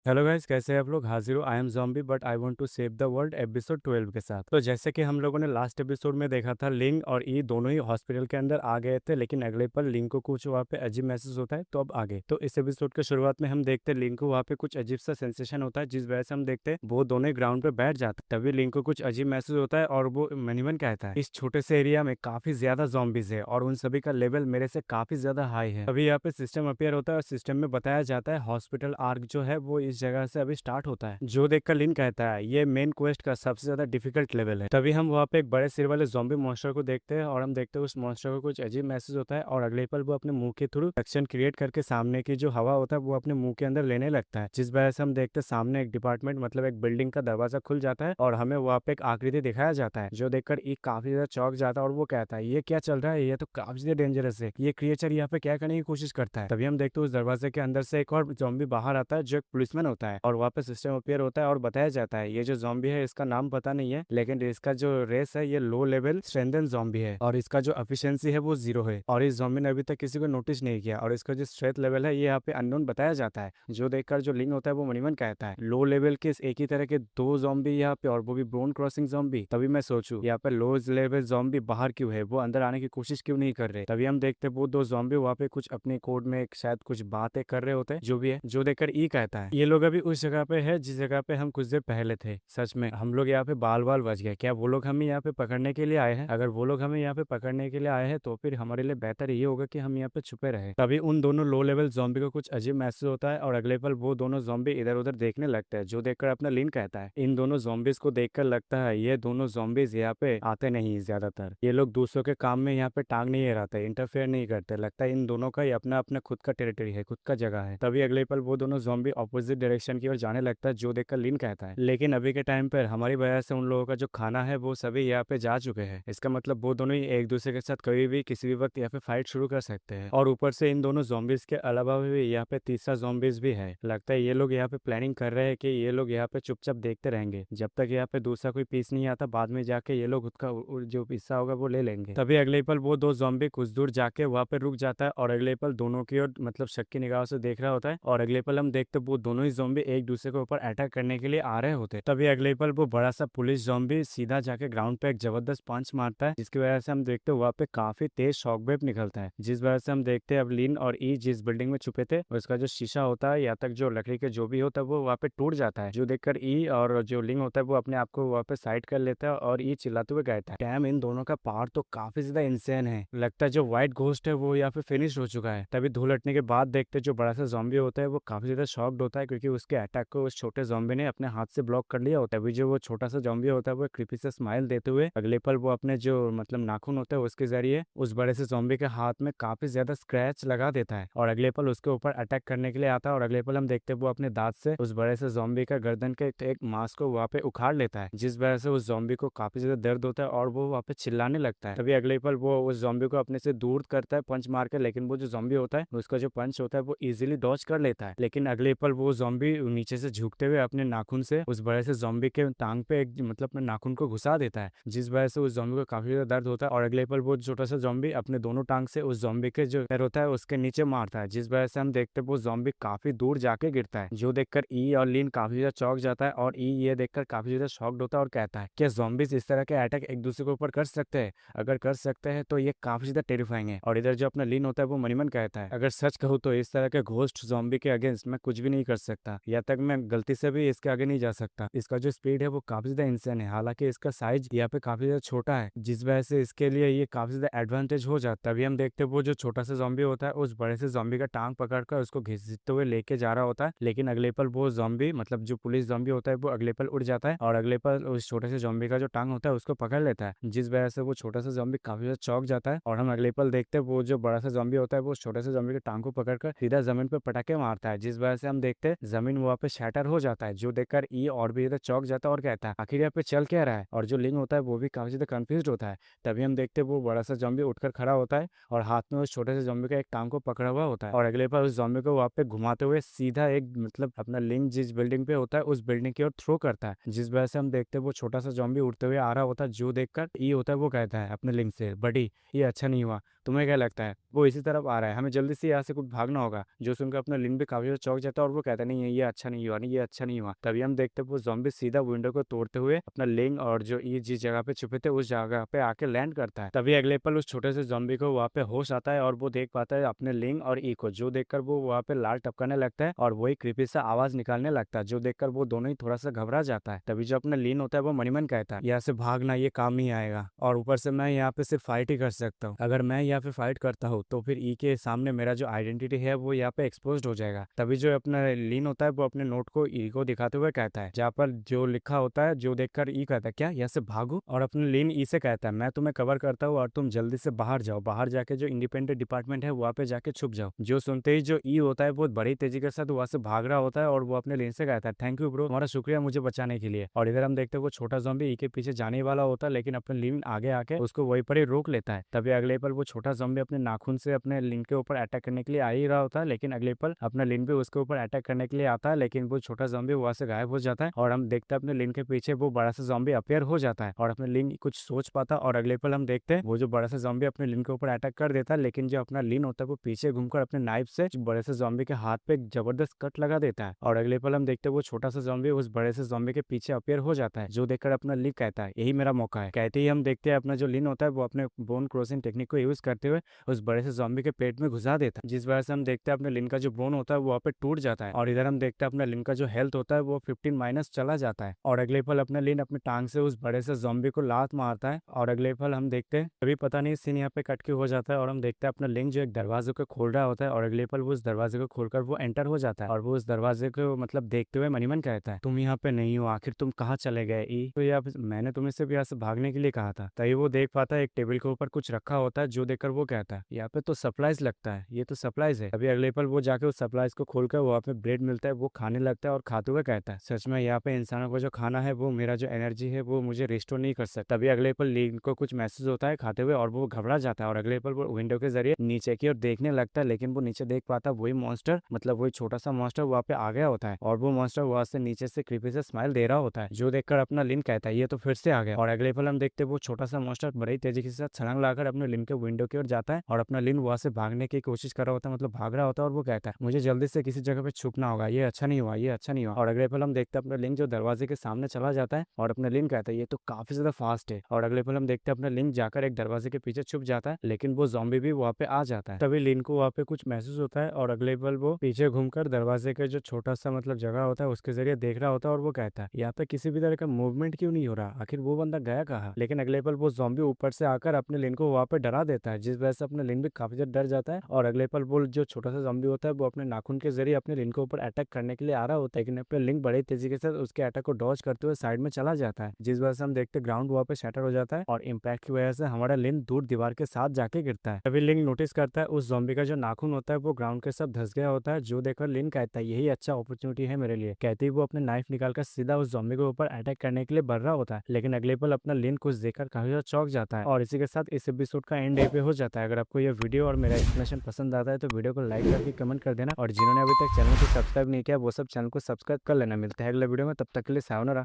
Hello guys, कैसे हैं आप लोग। हाजिर हो I am zombie but I want to save the world episode 12 के साथ। तो जैसे कि हम लोगों ने लास्ट एपिसोड में देखा था, लिंग और ई दोनों ही हॉस्पिटल के अंदर आ गए थे, लेकिन अगले पल लिंग को कुछ वहाँ पे अजीब महसूस होता है, तो अब आगे तो इस एपिसोड के शुरुआत में हम देखते हैं लिंग को वहाँ पे कुछ अजीब सा सेंसेशन होता है, जिस वजह से हम देखते हैं वो दोनों ही ग्राउंड पे बैठ जाते हैं। तभी लिंग को कुछ अजीब महसूस होता है और वो मनीवन कहता है इस छोटे से एरिया में काफी ज्यादा जॉम्बीज है और उन सभी का लेवल मेरे से काफी ज्यादा हाई है। अभी यहाँ पे सिस्टम अपियर होता है और सिस्टम में बताया जाता है हॉस्पिटल आर्क जो है वो इस जगह से अभी स्टार्ट होता है, जो देखकर लिन कहता है ये मेन क्वेस्ट का सबसे ज्यादा डिफिकल्ट लेवल है। तभी हम वहाँ पे एक बड़े सिर वाले जॉम्बी मॉन्स्टर को देखते हैं और हम देखते हैं उस मॉन्स्टर को कुछ अजीब मैसेज होता है और अगले पल वो अपने मुंह के थ्रू सक्शन क्रिएट करके सामने की जो हवा होता है वो अपने मुंह के अंदर लेने लगता है, जिस वजह से हम देखते हैं सामने एक डिपार्टमेंट मतलब एक बिल्डिंग का दरवाजा खुल जाता है और हमें वहाँ पे एक आकृति दिखाया जाता है, जो देखकर ई काफी ज्यादा चौंक जाता है और वो कहता है ये क्या चल रहा है, ये तो काफी ज्यादा डेंजरस है, ये क्रिएचर यहाँ पे क्या करने की कोशिश करता है। तभी हम देखते हैं उस दरवाजे के अंदर से एक और जॉम्बी बाहर आता है जो एक पुलिसमैन होता है और वहाँ पे सिस्टम अपियर होता है और बताया जाता है ये जो जॉम्बी है इसका नाम पता नहीं है, लेकिन इसका जो रेस है ये लो लेवल स्ट्रेंथन जॉम्बी है और इसका जो एफिशिएंसी है वो 0 है और इस जॉम्बी ने अभी तक किसी को नोटिस नहीं किया और इसका जो स्ट्रेंथ लेवल है ये यहाँ पे अननोन बताया जाता है, जो देखकर जो लिंग होता है वो मणिमन कहता है लो लेवल के एक ही तरह के दो जॉम्बी यहाँ पे और वो भी बोन क्रॉसिंग जॉम्बी। तभी मैं सोचूं यहाँ पे लो लेवल जॉम्बी बाहर क्यों है, वो अंदर आने की कोशिश क्यों नहीं कर रहे। तभी हम देखते वो दो जॉम्बी वहाँ पे कुछ अपने कोड में शायद कुछ बातें कर रहे होते हैं, जो भी है, जो देखकर ई कहता है ये लोग अभी उस जगह पे है जिस जगह पे हम कुछ देर पहले थे। सच में हम लोग यहाँ पे बाल बाल बच गए, क्या वो लोग हमें यहाँ पे पकड़ने के लिए आए हैं? अगर वो लोग हमें यहाँ पे पकड़ने के लिए आए हैं तो फिर हमारे लिए बेहतर ये होगा कि हम यहाँ पे छुपे रहे। तभी उन दोनों लो लेवल जॉम्बी को कुछ अजीब महसूस होता है और अगले पल वो दोनों जॉम्बी इधर उधर देखने लगते हैं, जो देखकर अपना लिन कहता है इन दोनों जॉम्बीज को देखकर लगता है ये दोनों जॉम्बीज यहाँ पे आते नहीं, ज्यादातर ये लोग दूसरों के काम में यहाँ पे टांग नहीं अड़ाते, इंटरफेयर नहीं करते, लगता है इन दोनों का ही अपना अपना खुद का टेरिटरी है, खुद का जगह है। तभी अगले पल वो दोनों जॉम्बी ऑपोजिट डायरेक्शन की ओर जाने लगता है, जो देखकर लिन कहता है लेकिन अभी के टाइम पर हमारी वजह से उन लोगों का जो खाना है वो सभी यहाँ पे जा चुके हैं, इसका मतलब वो दोनों ही एक दूसरे के साथ कभी भी किसी भी वक्त यहाँ पे फाइट शुरू कर सकते हैं। और ऊपर से इन दोनों zombies के अलावा भी यहाँ पे तीसरा zombies भी है, लगता है ये लोग यहाँ पे प्लानिंग कर रहे हैं कि ये लोग यहाँ पे चुपचाप देखते रहेंगे जब तक यहाँ पे दूसरा कोई पीस नहीं आता, बाद में जाके ये लोग उसका जो हिस्सा होगा वो ले लेंगे। तभी अगले पल वो दो zombie कुछ दूर जाके वहाँ पे रुक जाता है और अगले पल दोनों की ओर मतलब शक की निगाहों से देख रहा होता है और अगले पल हम देखते वो दोनों ही zombie एक दूसरे के ऊपर अटैक करने के लिए आ रहे होते। तभी अगले पल वो बड़ा सा पुलिस zombie सीधा जाके ग्राउंड पे एक जबरदस्त पंच मारता है, जिसकी वजह से हम देखते हैं वहाँ पे काफी तेज शॉक वेव निकलता है, जिस वजह से हम देखते हैं अब लिन और ई जिस बिल्डिंग में छुपे थे उसका जो शीशा होता है या तक जो लकड़ी के जो भी होता है वो वहाँ पे टूट जाता है, जो देखकर ई और जो लिंग होता है वो अपने आप को वहाँ पे साइड कर लेता है और ई चिल्लाते हुए कहता है डैम इन दोनों का पावर तो काफी ज्यादा इंसेन है, लगता है जो व्हाइट घोस्ट है वो यहाँ पे फिनिश हो चुका है। तभी धूल हटने के बाद देखते जो बड़ा सा जॉम्बी होता है वो काफी ज्यादा शॉक्ड होता है क्योंकि उसके अटैक को उस छोटे जॉम्बी ने अपने हाथ से ब्लॉक कर लिया होता है। अभी जो वो छोटा सा जॉम्बी होता है वो क्रीपी से स्माइल देते हुए अगले पल वो अपने जो मतलब नाखून होता है उसके जरिए उस बड़े से जॉम्बी के हाथ में काफी ज्यादा स्क्रैच लगा देता है और अगले पल उसके ऊपर अटैक करने के लिए आता है और अगले पल हम देखते हैं वो अपने दांत से उस बड़े से जॉम्बी का गर्दन के एक मांस को वहाँ पे उखाड़ लेता है, जिस वजह से उस जॉम्बी को काफी ज्यादा दर्द होता है और वो वहाँ पे चिल्लाने लगता है। तभी अगले पल वो उस जॉम्बी को अपने से दूर करता है पंच मार के, लेकिन वो जो जॉम्बी होता है उसका जो पंच होता है वो इजीली डॉज कर लेता है, लेकिन अगले पल वो जॉम्बी नीचे से झुकते हुए अपने नाखून से उस बड़े से जॉम्बी के टांग पे एक मतलब अपने नाखून को घुसा देता है, जिस वजह से उस जॉम्बी को काफी ज्यादा दर्द होता है और अगले पल वो छोटा सा जॉम्बी अपने दोनों टांग से उस जॉम्बी के जो पैर होता है उसके नीचे मारता है, जिस वजह से हम देखते हैं वो जॉम्बी काफी दूर जाके गिरता है, जो देखकर ई और लिन काफी ज्यादा चौंक जाता है और ई ये देखकर काफी ज्यादा शॉक्ड होता है और कहता है क्या zombies इस तरह के अटैक एक दूसरे के ऊपर कर सकते हैं, अगर कर सकते हैं तो ये काफी ज्यादा टेरिफाइंग है। और इधर जो अपना लिन होता है वो मणिमन कहता है अगर सच कहूँ तो इस तरह के घोस्ट जॉम्बी के अगेंस्ट मैं कुछ भी नहीं कर सकता, या तक मैं गलती से भी इसके आगे नहीं जा सकता, इसका जो स्पीड है वो काफी ज्यादा इंसान है, हालांकि इसका साइज यहाँ पे काफी ज्यादा छोटा है, जिस वजह से इसके लिए ये काफी ज्यादा एडवांटेज हो जाता है। अभी हम देखते हैं वो जो छोटा सा जॉम्बी होता है उस बड़े से जॉम्बी का टांग पकड़कर उसको घसीटते हुए लेके जा रहा होता है, लेकिन अगले पल वो जॉम्बी मतलब जो पुलिस जॉम्बी होता है वो अगले पल उड़ जाता है और अगले पल उस छोटे से जॉम्बी का जो टांग होता है उसको पकड़ लेता है, जिस वजह से वो छोटा सा जॉम्बी काफी ज्यादा चौंक जाता है और हम अगले पल देखते हैं वो जो बड़ा सा जॉम्बी होता है वो छोटे से जॉम्बी के टांग को पकड़कर सीधा जमीन पे पटाखे मारता है, जिस वजह से हम देखते हैं जमीन वहाँ पे शैटर हो जाता है, जो देखकर ई और भी ज्यादा चौंक जाता है और कहता है आखिर यहाँ पे चल क्या रहा है, और जो लिंग होता है वो भी काफी ज्यादा कंफ्यूज होता है। तभी हम देखते हैं वो बड़ा सा जॉम्बी उठकर खड़ा होता है और हाथ में उस छोटे से जॉम्बी का एक टांग को पकड़ा हुआ होता है और अगले पर उस जॉम्बी को वहाँ पे घुमाते हुए सीधा एक मतलब अपना लिंग जिस बिल्डिंग पे होता है उस बिल्डिंग की ओर थ्रो करता है, जिस वजह से हम देखते हैं वो छोटा सा जॉम्बी उड़ते हुए आ रहा होता है, जो देखकर ई होता है वो कहता है अपने लिंग से बडी ये अच्छा नहीं हुआ, तुम्हें क्या लगता है वो इसी तरफ आ रहा है, हमें जल्दी से यहाँ से कुछ भागना होगा, जो सुनकर अपना लिंग भी काफी ज्यादा चौंक जाता है और वो कहता है नहीं नहीं है, ये अच्छा नहीं हुआ, नहीं ये अच्छा नहीं हुआ। तभी हम देखते वो ज़ॉम्बी सीधा विंडो को तोड़ते हुए अपना लिंग और जो ई जिस जगह पे छुपे थे उस जगह पे आके लैंड करता है। तभी अगले पल उस छोटे से ज़ॉम्बी को वहाँ पे होश आता है और वो देख पाता है अपने लिंग और ई को, जो देखकर वो वहाँ पे लाल टपकाने लगता है और वही क्रीपी सा आवाज निकालने लगता है, जो देखकर वो दोनों ही थोड़ा सा घबरा जाता है। तभी जो अपना लीन होता है वो मणिमन कहता है यहाँ से भागना ये काम नहीं आएगा, और ऊपर से मैं यहाँ पे सिर्फ फाइट ही कर सकता हूँ। अगर मैं यहाँ पे फाइट करता हूँ तो फिर ई के सामने मेरा जो आइडेंटिटी है वो यहाँ पे एक्सपोज हो जाएगा। तभी जो अपना लीन होता है वो अपने नोट को ई को दिखाते हुए कहता है, जहाँ पर जो लिखा होता है, जो देखकर ई कहता है क्या यहाँ से भागो, और अपने लीन ई से कहता है मैं तुम्हें कवर करता हूँ और तुम जल्दी से बाहर जाओ, बाहर जाके जो इंडिपेंडेंट डिपार्टमेंट है वहाँ पे जाके छुप जाओ। जो सुनते ही जो ई होता है वो बड़ी तेजी के साथ वहां से भाग रहा होता है और वो अपने लीन से कहता है थैंक यू ब्रो, तुम्हारा शुक्रिया मुझे बचाने के लिए। और इधर हम देखते हैं वो छोटा ज़ॉम्बी ई के पीछे जाने वाला होता है, लेकिन अपने लीन आगे आके उसको वहीं पर ही रोक लेता है। तभी अगले पल वो छोटा ज़ॉम्बी अपने नाखून से अपने लिन के ऊपर अटैक करने के लिए आ ही रहा होता है, लेकिन अगले पल अपना लिन भी उसके ऊपर अटैक करने के लिए आता है, लेकिन वो छोटा ज़ॉम्बी वहां से गायब हो जाता है और हम देखते हैं अपने लिन के पीछे वो बड़ा सा ज़ॉम्बी अपेयर हो जाता है और अपने लिन कुछ सोच पाता, और अगले पल हम देखते हैं वो जो बड़ा सा ज़ॉम्बी अपने लिन के ऊपर अटैक कर देता है, लेकिन जो अपना लिन होता है वो पीछे घूमकर अपने नाइफ से बड़े से ज़ॉम्बी के हाथ पे एक जबरदस्त कट लगा देता है। और अगले पल हम देखते हैं वो छोटा सा ज़ॉम्बी उस बड़े से ज़ॉम्बी के पीछे अपेयर हो जाता है, जो देखकर अपना लिन कहता है यही मेरा मौका है। कहते ही हम देखते हैं अपना जो लिन होता है वो अपने बोन क्रॉसिंग टेक्निक को यूज करते हुए उस बड़े से ज़ॉम्बी के पेट में घुसा देता है, जिस वजह से हम देखते हैं अपने लिन का जो बोन होता है वो वहाँ पे टूट जाता है। और इधर हम देखते हैं अपना लिन का जो हेल्थ होता है वो 15 माइनस चला जाता है। और अगले पल अपना लिन अपनी टांग से उस बड़े से ज़ॉम्बी को लात मारता है और अगले पल हम देखते हैं तभी पता नहीं सीन यहाँ पे कट के हो जाता है और हम देखते हैं अपना लिंक जो एक दरवाजे को खोल रहा होता है और अगले पल वो उस दरवाजे को खोलकर वो एंटर हो जाता है और वो उस दरवाजे को मतलब देखते हुए मणिमन कहता है तुम यहाँ पे नहीं हो, आखिर तुम कहाँ चले गए ई, तो यहाँ मैंने तुम्हें सिर्फ यहाँ से भागने के लिए कहा था। तभी वो देख पाता है एक टेबल के ऊपर कुछ रखा होता है, जो देखकर वो कहता है यहाँ पे तो सप्लाईज लगता है, ये तो सप्लाईज है। अभी अगले पल वो जाके उस सप्लाईज को खोलकर वहाँ पे ब्रेड मिलता है, वो खाने लगता है और खाते हुए कहता है सच में यहाँ पे इंसानों को जो खाना है वो मेरा जो एनर्जी है वो मुझे रिस्टोर नहीं कर सकता। तभी अगले पल लीन को कुछ मैसेज होता है खाते हुए और वो घबरा जाता है और अगले पल वो विंडो के जरिए नीचे की ओर देखने लगता है, लेकिन वो नीचे देख पाता वही मॉन्स्टर मतलब वही छोटा सा मॉन्स्टर वहाँ पे आ गया होता है और वो मॉन्स्टर वहाँ से नीचे से क्रीपी से स्माइल दे रहा होता है, जो देखकर अपना लिन कहता है ये तो फिर से आ गया। और अगले पल हम देखते वो छोटा सा मॉन्स्टर बड़ी तेजी के साथ छलांग लाकर अपने लिन के विंडो की ओर जाता है और अपना लिन वहाँ से भागने की कोशिश कर रहा होता है, मतलब भाग रहा होता है और वो कहता है मुझे जल्दी से किसी जगह पे छुपना होगा, ये अच्छा नहीं हुआ, ये अच्छा नहीं हुआ। और अगले पल हम देखते हैं अपना लिन जो दरवाजे के सामने चला जाता है और अपना लिन कहता है ये तो काफी ज्यादा फास्ट है। और अगले पल हम देखते हैं अपना लिन जाकर एक दरवाजे के पीछे छुप जाता है, लेकिन वो ज़ॉम्बी भी वहाँ पे आ जाता है। तभी लिन को वहाँ पे कुछ महसूस होता है और अगले पल वो पीछे घूमकर दरवाजे के जो छोटा सा मतलब जगह होता है उसके जरिए देख रहा होता है और वो कहता है यहाँ पे किसी भी तरह का मूवमेंट क्यों नहीं हो रहा, आखिर वो बंदा गया कहाँ। लेकिन अगले पल वो ज़ॉम्बी ऊपर से आकर अपने लिन को वहाँ पे डरा देता है, जिस वजह से अपने लिन भी काफी ज्यादा डर जाता है। और अगले पल वो जो छोटा सा ज़ॉम्बी होता है वो अपने नाखून के जरिए अपने लिन के ऊपर अटैक करने के लिए आ रहा होता है, लेकिन अपने लिन बड़ी तेजी के साथ उसके अटैक को डॉज करते हुए साइड में चला जाता है, जिस वजह से हम देखते ग्राउंड वहाँ पे शटर हो जाता है और इम्पैक्ट की वजह से हमारा लिन दूर दीवार के साथ जाके गिरता है। तभी लिन नोटिस करता है उस ज़ॉम्बी का जो नाखून होता है वो ग्राउंड के सब धस गया होता है, जो देखकर लिन कहता है यही अच्छा अपॉर्चुनिटी है मेरे लिए। कहते ही वो अपने नाइफ निकालकर सीधा उस ज़ॉम्बी के ऊपर अटैक करने के लिए बढ़ रहा होता है, लेकिन अगले पल अपना लिन कुछ देखकर काफी ज्यादा चौंक जाता है। और इसी के साथ इस एपिसोड का एंड डे पे हो जाता है। अगर आपको यह वीडियो और मेरा एक्सप्लेनेशन पसंद आता है तो वीडियो को लाइक करके कमेंट कर देना, और जिन्होंने अभी तक चैनल को सब्सक्राइब नहीं किया वो सब चैनल को सब्सक्राइब कर लेना। मिलते हैं अगले वीडियो में, तब तक के लिए सायोनारा।